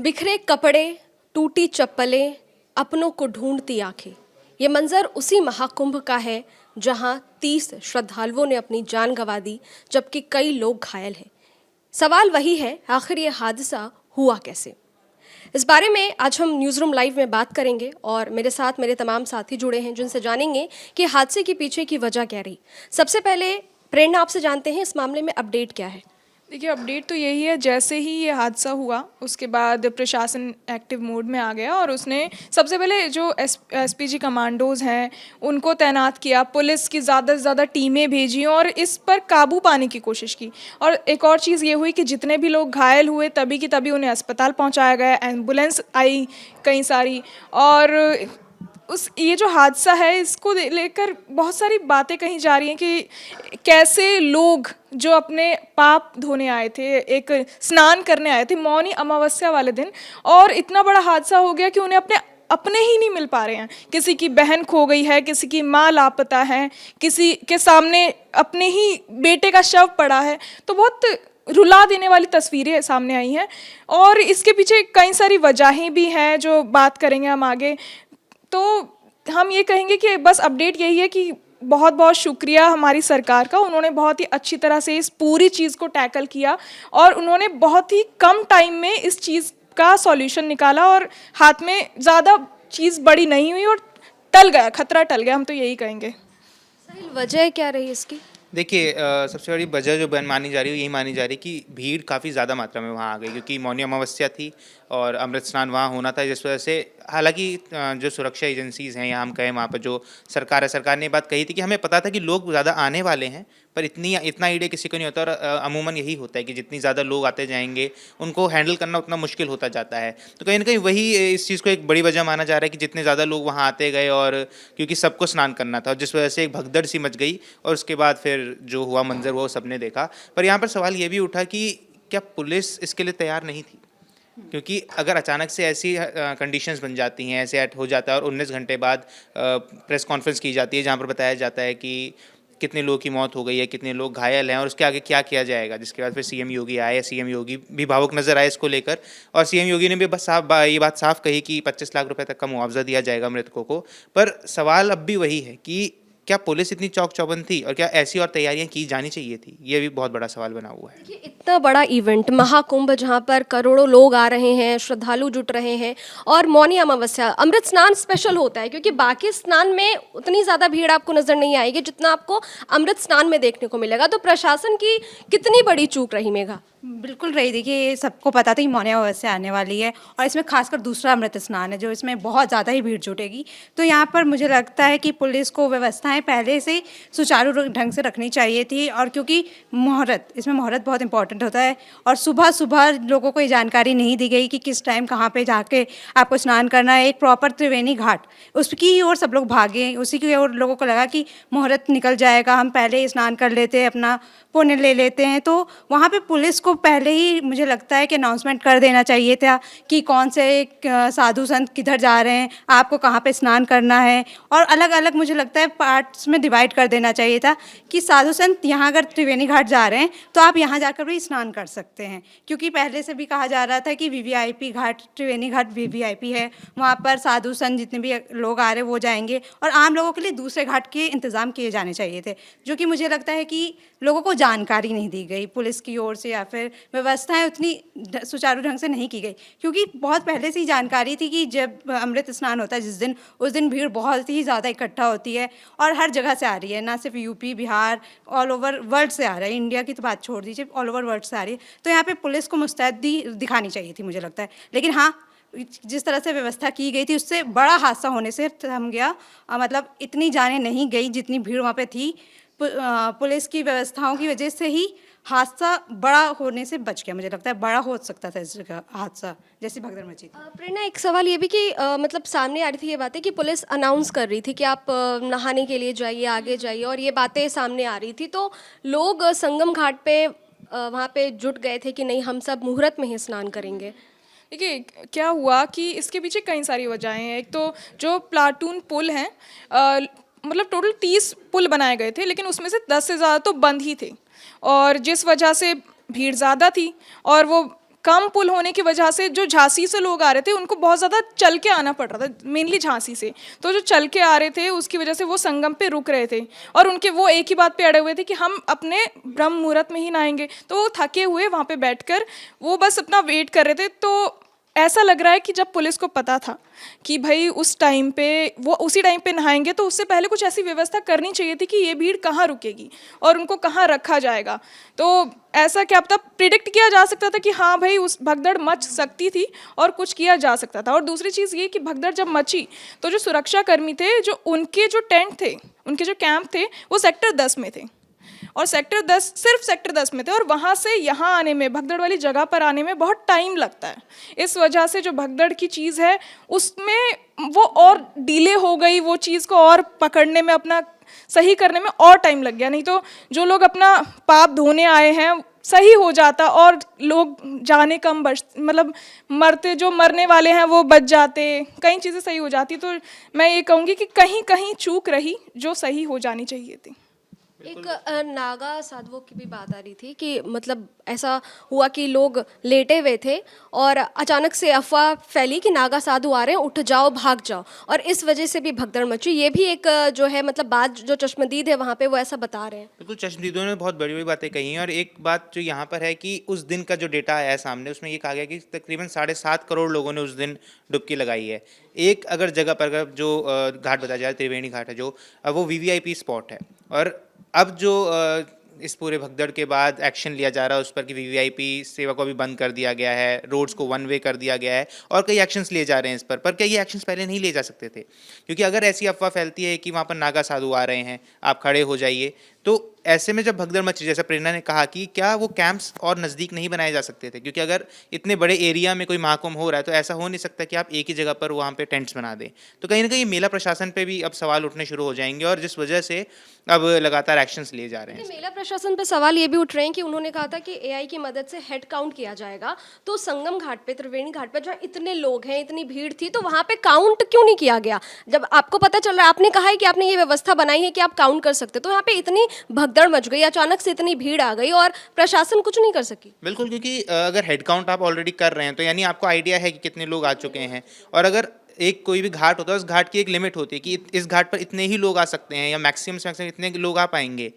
बिखरे कपड़े, टूटी चप्पलें, अपनों को ढूंढती आंखें। ये मंजर उसी महाकुंभ का है जहां 30 श्रद्धालुओं ने अपनी जान गंवा दी, जबकि कई लोग घायल हैं। सवाल वही है, आखिर ये हादसा हुआ कैसे? इस बारे में आज हम न्यूज़ रूम लाइव में बात करेंगे और मेरे साथ मेरे तमाम साथी जुड़े हैं जिनसे जानेंगे कि हादसे के पीछे की वजह क्या रही। सबसे पहले प्रेरणा, आपसे जानते हैं इस मामले में अपडेट क्या है? देखिए, अपडेट तो यही है, जैसे ही ये हादसा हुआ उसके बाद प्रशासन एक्टिव मोड में आ गया और उसने सबसे पहले जो एसपीजी कमांडोज़ हैं उनको तैनात किया, पुलिस की ज़्यादा से ज़्यादा टीमें भेजी और इस पर काबू पाने की कोशिश की। और एक और चीज़ ये हुई कि जितने भी लोग घायल हुए तभी की तभी उन्हें अस्पताल पहुंचाया गया, एम्बुलेंस आई कई सारी। और उस ये जो हादसा है इसको लेकर बहुत सारी बातें कही जा रही हैं कि कैसे लोग जो अपने पाप धोने आए थे, एक स्नान करने आए थे मौनी अमावस्या वाले दिन, और इतना बड़ा हादसा हो गया कि उन्हें अपने अपने ही नहीं मिल पा रहे हैं। किसी की बहन खो गई है, किसी की माँ लापता है, किसी के सामने अपने ही बेटे का शव पड़ा है। तो बहुत रुला देने वाली तस्वीरें सामने आई हैं और इसके पीछे कई सारी वजहें भी हैं जो बात करेंगे हम आगे। तो हम ये कहेंगे कि बस अपडेट यही है कि बहुत बहुत शुक्रिया हमारी सरकार का, उन्होंने बहुत ही अच्छी तरह से इस पूरी चीज़ को टैकल किया और उन्होंने बहुत ही कम टाइम में इस चीज़ का सॉल्यूशन निकाला और हाथ में ज़्यादा चीज़ बड़ी नहीं हुई और टल गया, खतरा टल गया, हम तो यही कहेंगे। साहिल, वजह क्या रही इसकी? देखिए, सबसे बड़ी वजह जो बयान मानी जा रही है यही मानी जा रही है कि भीड़ काफ़ी ज़्यादा मात्रा में वहाँ आ गई, क्योंकि मौनी अमावस्या थी और अमृत स्नान वहाँ होना था, जिस वजह से हालांकि जो सुरक्षा एजेंसीज़ हैं या हम कहें वहाँ पर जो सरकार है, सरकार ने ये बात कही थी कि हमें पता था कि लोग ज़्यादा आने वाले हैं, पर इतना आइडिया किसी को नहीं होता। और अमूमन यही होता है कि जितनी ज़्यादा लोग आते जाएंगे उनको हैंडल करना उतना मुश्किल होता जाता है। तो कहीं ना कहीं वही इस चीज़ को एक बड़ी वजह माना जा रहा है कि जितने ज़्यादा लोग वहाँ आते गए और क्योंकि सबको स्नान करना था, जिस वजह से एक भगदड़ सी मच गई और उसके बाद फिर जो हुआ मंजर वो सबने देखा। पर यहाँ पर सवाल ये भी उठा कि क्या पुलिस इसके लिए तैयार नहीं थी? क्योंकि अगर अचानक से ऐसी कंडीशंस बन जाती हैं, ऐसे हो जाता है और 19 घंटे बाद प्रेस कॉन्फ्रेंस की जाती है जहाँ पर बताया जाता है कि कितने लोगों की मौत हो गई है, कितने लोग घायल हैं और उसके आगे क्या किया जाएगा, जिसके बाद फिर सीएम योगी आए, सीएम योगी भी भावुक नजर आए इसको लेकर और सीएम योगी ने भी बस ये बात साफ कही कि 25 लाख रुपए तक का मुआवजा दिया जाएगा मृतकों को। पर सवाल अब भी वही है कि क्या पुलिस इतनी चौक चौबंद थी और क्या ऐसी और तैयारियां की जानी चाहिए थी? ये भी बहुत बड़ा सवाल बना हुआ है। देखिए, इतना बड़ा इवेंट महाकुंभ जहाँ पर करोड़ों लोग आ रहे हैं, श्रद्धालु जुट रहे हैं और मौनी अमावस्या अमृत स्नान स्पेशल होता है, क्योंकि बाकी स्नान में उतनी ज़्यादा भीड़ आपको नज़र नहीं आएगी जितना आपको अमृत स्नान में देखने को मिलेगा। तो प्रशासन की कितनी बड़ी चूक रही मेघा? बिल्कुल रही। देखिए, ये सबको पता था कि मौनी अमावस्या आने वाली है और इसमें खासकर दूसरा अमृत स्नान है जो इसमें बहुत ज़्यादा ही भीड़ जुटेगी। तो यहाँ पर मुझे लगता है कि पुलिस को व्यवस्थाएं पहले से सुचारू ढंग से रखनी चाहिए थी, और क्योंकि मुहूर्त, इसमें मुहूर्त बहुत इंपॉर्टेंट होता है और सुबह सुबह लोगों को ये जानकारी नहीं दी गई कि किस टाइम कहाँ पे जाके आपको स्नान करना है। एक प्रॉपर त्रिवेणी घाट, उसकी ओर सब लोग भागे, उसी की ओर लोगों को लगा कि मुहूर्त निकल जाएगा, हम पहले ही स्नान कर लेते हैं, अपना पुण्य ले लेते हैं। तो वहाँ पे पुलिस को पहले ही मुझे लगता है कि अनाउंसमेंट कर देना चाहिए था कि कौन से साधु संत किधर जा रहे हैं, आपको कहाँ पे स्नान करना है, और अलग अलग मुझे लगता है पार्ट्स में डिवाइड कर देना चाहिए था कि साधु संत यहाँ अगर त्रिवेणी घाट जा रहे हैं तो आप यहाँ जाकर भी स्नान कर सकते हैं। क्योंकि पहले से भी कहा जा रहा था कि वीवीआईपी घाट, त्रिवेणी घाट वीवीआईपी है, वहाँ पर साधु संत जितने भी लोग आ रहे हैं वो जाएंगे और आम लोगों के लिए दूसरे घाट के इंतज़ाम किए जाने चाहिए थे, जो कि मुझे लगता है कि लोगों को जानकारी नहीं दी गई पुलिस की ओर से, या फिर व्यवस्थाएं उतनी सुचारू ढंग से नहीं की गई। क्योंकि बहुत पहले से ही जानकारी थी कि जब अमृत स्नान होता है जिस दिन, उस दिन भीड़ बहुत ही ज़्यादा इकट्ठा होती है और हर जगह से आ रही है, ना सिर्फ UP Bihar, all over world से आ रहा है, इंडिया की तो बात छोड़ दीजिए, ऑल ओवर वर्ल्ड से आ रही है। तो यहाँ पे पुलिस को मुस्तैदी दिखानी चाहिए थी मुझे लगता है। लेकिन हाँ, जिस तरह से व्यवस्था की गई थी उससे बड़ा हादसा होने से थम गया। मतलब इतनी जाने नहीं गई जितनी भीड़ वहाँ पे थी। पुलिस की व्यवस्थाओं की वजह से ही हादसा बड़ा होने से बच गया। मुझे लगता है बड़ा हो सकता था इस जगह हादसा, जैसी भगदड़ मची थी। प्रेरणा, एक सवाल ये भी कि मतलब सामने आ रही थी ये बातें कि पुलिस अनाउंस कर रही थी कि आप नहाने के लिए जाइए, आगे जाइए, और ये बातें सामने आ रही थी, तो लोग संगम घाट पे वहाँ पे जुट गए थे कि नहीं, हम सब मुहूर्त में ही स्नान करेंगे। देखिए, क्या हुआ कि इसके पीछे कई सारी वजहें हैं। एक तो जो प्लाटून पुल हैं, मतलब टोटल 30 पुल बनाए गए थे, लेकिन उसमें से 10 से ज़्यादा तो बंद ही थे और जिस वजह से भीड़ ज़्यादा थी और वो कम पुल होने की वजह से जो झांसी से लोग आ रहे थे उनको बहुत ज़्यादा चल के आना पड़ रहा था, मेनली झांसी से। तो जो चल के आ रहे थे उसकी वजह से वो संगम पे रुक रहे थे और उनके वो एक ही बात पे अड़े हुए थे कि हम अपने ब्रह्म मुहूर्त में ही नहाएंगे। तो वो थके हुए वहाँ पे बैठकर वो बस अपना वेट कर रहे थे। तो ऐसा लग रहा है कि जब पुलिस को पता था कि भाई उस टाइम पे वो उसी टाइम पे नहाएंगे, तो उससे पहले कुछ ऐसी व्यवस्था करनी चाहिए थी कि ये भीड़ कहाँ रुकेगी और उनको कहाँ रखा जाएगा। तो ऐसा क्या पता प्रिडिक्ट किया जा सकता था कि हाँ भाई उस भगदड़ मच सकती थी और कुछ किया जा सकता था। और दूसरी चीज़ ये कि भगदड़ जब मची तो जो सुरक्षा कर्मी थे, जो उनके जो टेंट थे, उनके जो कैंप थे, वो सेक्टर 10 में थे और सेक्टर 10 सिर्फ सेक्टर 10 में थे और वहाँ से यहाँ आने में, भगदड़ वाली जगह पर आने में बहुत टाइम लगता है। इस वजह से जो भगदड़ की चीज़ है उसमें वो और डिले हो गई, वो चीज़ को और पकड़ने में, अपना सही करने में और टाइम लग गया। नहीं तो जो लोग अपना पाप धोने आए हैं सही हो जाता और लोग जाने कम मतलब मरते, जो मरने वाले हैं वो बच जाते, कई चीज़ें सही हो जाती। तो मैं ये कहूँगी कि कहीं कहीं चूक रही जो सही हो जानी चाहिए थी। एक नागा साधुओं की भी बात आ रही थी कि मतलब ऐसा हुआ कि लोग लेटे हुए थे और अचानक से अफवाह फैली कि नागा साधु आ रहे हैं, उठ जाओ, भाग जाओ, और इस वजह से भी भगदड़ मची। ये भी एक जो है मतलब बात जो चश्मदीद है वहाँ पे वो ऐसा बता रहे हैं। बिल्कुल, चश्मदीदों ने बहुत बड़ी बड़ी बातें कही हैं। और एक बात जो यहाँ पर है कि उस दिन का जो डेटा आया है सामने, उसमें ये कहा गया कि तकरीबन 7.5 करोड़ लोगों ने उस दिन डुबकी लगाई है। एक अगर जगह पर अगर जो घाट बताया जाए, त्रिवेणी घाट है जो, वो वीवीआईपी स्पॉट है। और अब जो इस पूरे भगदड़ के बाद एक्शन लिया जा रहा है उस पर कि वीवीआईपी सेवा को भी बंद कर दिया गया है, रोड्स को वन वे कर दिया गया है और कई एक्शंस लिए जा रहे हैं इस पर क्या ये एक्शंस पहले नहीं लिए जा सकते थे? क्योंकि अगर ऐसी अफवाह फैलती है कि वहाँ पर नागा साधु आ रहे हैं, आप खड़े हो जाइए, तो ऐसे में जब भगदड़ मची, जैसा प्रेरणा ने कहा कि क्या वो कैंप्स और नज़दीक नहीं बनाए जा सकते थे? क्योंकि अगर इतने बड़े एरिया में कोई महाकुंभ हो रहा है तो ऐसा हो नहीं सकता कि आप एक ही जगह पर वहाँ पे टेंट्स बना दें। तो कहीं ना कहीं मेला प्रशासन पे भी अब सवाल उठने शुरू हो जाएंगे और जिस वजह से अब लगातार एक्शंस लिए जा रहे हैं। मेला प्रशासन पे सवाल ये भी उठ रहे हैं कि उन्होंने कहा था कि एआई की मदद से हेड काउंट किया जाएगा, तो संगम घाट पे, त्रिवेणी घाट पे जहाँ इतने लोग हैं, इतनी भीड़ थी, तो वहाँ पे काउंट क्यों नहीं किया गया? जब आपको पता चल रहा है, आपने कहा है कि आपने ये व्यवस्था बनाई है कि आप काउंट कर सकते, तो यहाँ पे इतनी भगदड़ मच गई, अचानक से इतनी भीड़ आ गई और प्रशासन कुछ नहीं कर सकी। बिल्कुल, क्योंकि अगर हेड काउंट आप ऑलरेडी कर रहे हैं तो यानी आपको आइडिया है कि कितने लोग आ चुके हैं। और अगर एक कोई भी घाट होता है, उस घाट की एक लिमिट होती है कि इस घाट पर इतने ही लोग आ सकते हैं या मैक्सिमम से मैक्सिमम इतने लोग आ पाएंगे।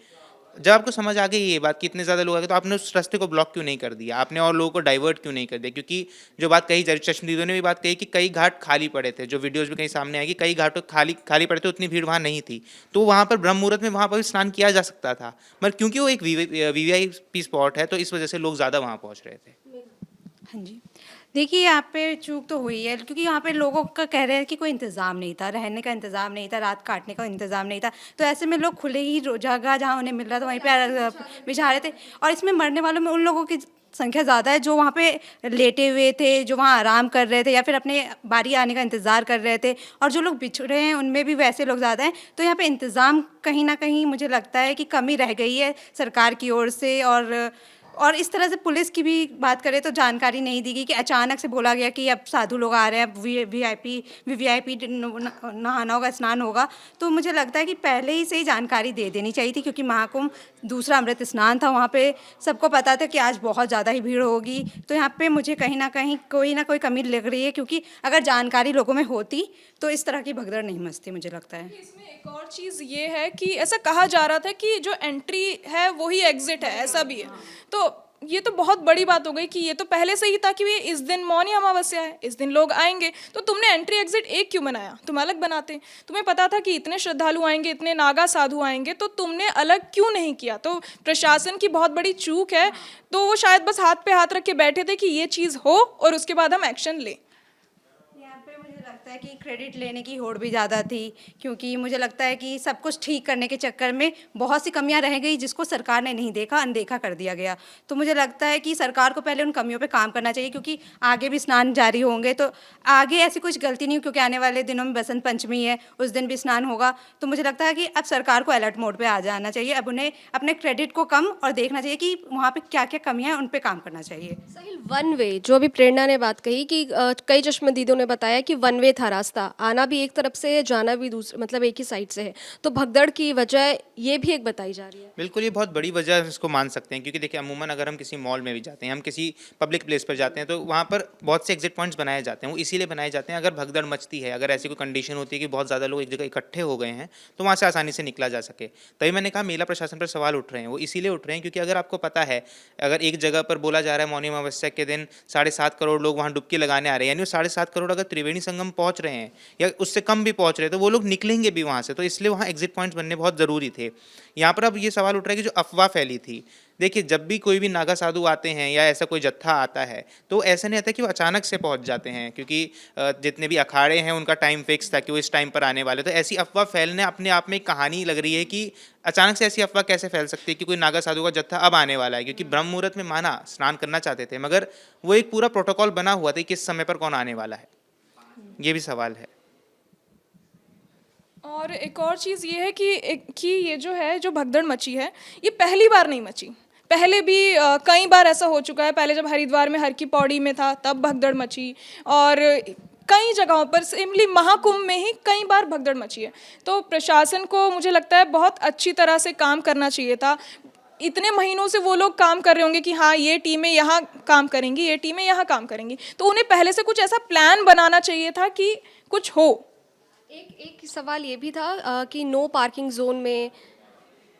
जब आपको समझ आ गई ये बात कि इतने ज़्यादा लोग आ गए, तो आपने उस रास्ते को ब्लॉक क्यों नहीं कर दिया? आपने और लोगों को डाइवर्ट क्यों नहीं कर दिया? क्योंकि जो बात कही जा रही, चश्मदीदों ने भी बात कही कि कई घाट खाली पड़े थे, जो वीडियोज़ भी कहीं सामने आएगी, कई घाट खाली पड़े थे, उतनी भीड़ वहाँ नहीं थी। तो वहाँ पर ब्रह्म मुहूर्त में वहाँ पर भी स्नान किया जा सकता था, मगर क्योंकि वो एक वीवीआईपी स्पॉट है तो इस वजह से लोग ज़्यादा वहाँ पहुँच रहे थे। हाँ जी, देखिए यहाँ पे चूक तो हुई है क्योंकि यहाँ पे लोगों का कह रहे हैं कि कोई इंतज़ाम नहीं था, रहने का इंतज़ाम नहीं था, रात काटने का इंतज़ाम नहीं था। तो ऐसे में लोग खुले ही जगह जहाँ उन्हें मिल रहा था वहीं पे बिछा रहे थे। और इसमें मरने वालों में उन लोगों की संख्या ज़्यादा है जो वहाँ पे लेटे हुए थे, जो वहाँ आराम कर रहे थे या फिर अपने बारी आने का इंतज़ार कर रहे थे। और जो लोग बिछड़े हैं उनमें भी वैसे लोग ज़्यादा हैं। तो यहाँ पे इंतज़ाम कहीं ना कहीं मुझे लगता है कि कमी रह गई है सरकार की ओर से। और इस तरह से पुलिस की भी बात करें तो जानकारी नहीं दी गई कि अचानक से बोला गया कि अब साधु लोग आ रहे हैं, अब वीवीआईपी नहाना होगा, स्नान होगा। तो मुझे लगता है कि पहले ही से ही जानकारी दे देनी चाहिए थी, क्योंकि महाकुंभ दूसरा अमृत स्नान था, वहाँ पे सबको पता था कि आज बहुत ज़्यादा ही भीड़ होगी। तो यहाँ पे मुझे कहीं ना कोई कमी लग रही है, क्योंकि अगर जानकारी लोगों में होती तो इस तरह की भगदड़ नहीं मचती, मुझे लगता है। इसमें एक और चीज़ ये है कि ऐसा कहा जा रहा था कि जो एंट्री है वही एग्जिट है, ऐसा भी है। तो ये तो बहुत बड़ी बात हो गई कि ये तो पहले से ही था कि इस दिन मौनी अमावस्या है, इस दिन लोग आएंगे, तो तुमने एंट्री एग्जिट एक क्यों बनाया? तुम अलग बनाते। तुम्हें पता था कि इतने श्रद्धालु आएंगे, इतने नागा साधु आएंगे, तो तुमने अलग क्यों नहीं किया? तो प्रशासन की बहुत बड़ी चूक है। तो वो शायद बस हाथ पे हाथ रख के बैठे थे कि ये चीज़ हो और उसके बाद हम एक्शन लें। लगता है कि क्रेडिट लेने की होड़ भी ज़्यादा थी, क्योंकि मुझे लगता है कि सब कुछ ठीक करने के चक्कर में बहुत सी कमियां रह गई जिसको सरकार ने नहीं देखा, अनदेखा कर दिया गया। तो मुझे लगता है कि सरकार को पहले उन कमियों पे काम करना चाहिए, क्योंकि आगे भी स्नान जारी होंगे तो आगे ऐसी कुछ गलती नहीं हो, क्योंकि आने वाले दिनों में बसंत पंचमी है, उस दिन भी स्नान होगा। तो मुझे लगता है कि अब सरकार को अलर्ट मोड पर आ जाना चाहिए। अब उन्हें अपने क्रेडिट को कम और देखना चाहिए कि वहाँ पर क्या क्या कमियाँ हैं, उन पर काम करना चाहिए। साहिल, वन वे जो अभी प्रेरणा ने बात कही कि कई चश्मदीदों ने बताया कि वन वे था रास्ता, आना भी एक तरफ से है, जाना भी दूसरे मतलब एक ही साइड से है, तो भगदड़ की वजह ये भी एक बताई जा रही है। बिल्कुल, ये बहुत बड़ी वजह इसको मान सकते हैं, क्योंकि देखिए अमूमन अगर हम किसी मॉल में भी जाते हैं, हम किसी पब्लिक प्लेस पर जाते हैं, तो वहाँ पर बहुत से एग्जिट पॉइंट्स बनाए जाते हैं। वो इसीलिए बनाए जाते हैं, अगर भगदड़ मचती है, अगर ऐसी कोई कंडीशन होती है कि बहुत ज़्यादा लोग एक जगह इकट्ठे हो गए हैं, तो वहाँ से आसानी से निकला जा सके। तभी मैंने कहा मेला प्रशासन पर सवाल उठ रहे हैं। वो इसीलिए उठ रहे हैं क्योंकि अगर आपको पता है, अगर एक जगह पर बोला जा रहा है मौनी अमावस्या के दिन 7.5 करोड़ लोग वहाँ डुबकी लगाने आ रहे हैं, यानी वो 7.5 करोड़ अगर त्रिवेणी संगम पहुँच रहे हैं या उससे कम भी पहुँच रहे हैं, तो वो लोग निकलेंगे भी वहाँ से। तो इसलिए वहाँ एग्जिट पॉइंट्स बनने बहुत ज़रूरी थे। यहाँ पर अब ये सवाल उठ रहा है कि जो अफवाह फैली थी, देखिए जब भी कोई भी नागा साधु आते हैं या ऐसा कोई जत्था आता है, तो ऐसा नहीं आता कि वो अचानक से पहुंच जाते हैं, क्योंकि जितने भी अखाड़े हैं उनका टाइम फिक्स था कि वो इस टाइम पर आने वाले। तो ऐसी अफवाह फैलने अपने आप में एक कहानी लग रही है कि अचानक से ऐसी अफवाह कैसे फैल सकती है कि कोई नागा साधु का जत्था अब आने वाला है, क्योंकि ब्रह्म मुहूर्त में माना स्नान करना चाहते थे, मगर वो एक पूरा प्रोटोकॉल बना हुआ था कि किस समय पर कौन आने वाला है। ये भी सवाल है। और एक और चीज़ ये है कि ये जो है, जो भगदड़ मची है, ये पहली बार नहीं मची। पहले भी कई बार ऐसा हो चुका है। पहले जब हरिद्वार में हर की पौड़ी में था तब भगदड़ मची, और कई जगहों पर सिमली महाकुंभ में ही कई बार भगदड़ मची है। तो प्रशासन को मुझे लगता है बहुत अच्छी तरह से काम करना चाहिए था। इतने महीनों से वो लोग काम कर रहे होंगे कि हाँ ये टीमें यहाँ काम करेंगी, ये टीमें यहाँ काम करेंगी, तो उन्हें पहले से कुछ ऐसा प्लान बनाना चाहिए था कि कुछ हो। एक सवाल ये भी था कि नो पार्किंग जोन में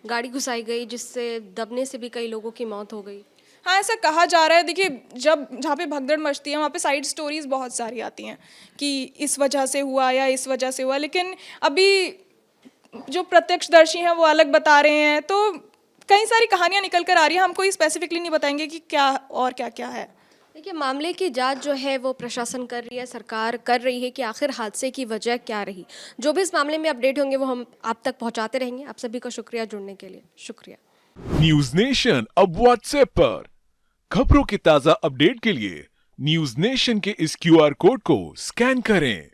गाड़ी घुसाई गई, जिससे दबने से भी कई लोगों की मौत हो गई। हाँ, ऐसा कहा जा रहा है। देखिए, जब जहाँ पे भगदड़ मचती है वहाँ पे साइड स्टोरीज बहुत सारी आती हैं कि इस वजह से हुआ या इस वजह से हुआ, लेकिन अभी जो प्रत्यक्षदर्शी हैं वो अलग बता रहे हैं। तो कई सारी कहानियाँ निकल कर आ रही हैं, हम कोई स्पेसिफिकली नहीं बताएंगे कि क्या और क्या क्या है। देखिए, मामले की जांच जो है वो प्रशासन कर रही है, सरकार कर रही है कि आखिर हादसे की वजह क्या रही। जो भी इस मामले में अपडेट होंगे वो हम आप तक पहुंचाते रहेंगे। आप सभी का शुक्रिया जुड़ने के लिए। शुक्रिया। न्यूज नेशन अब व्हाट्सएप पर खबरों की ताजा अपडेट के लिए न्यूज नेशन के इस QR कोड को स्कैन करें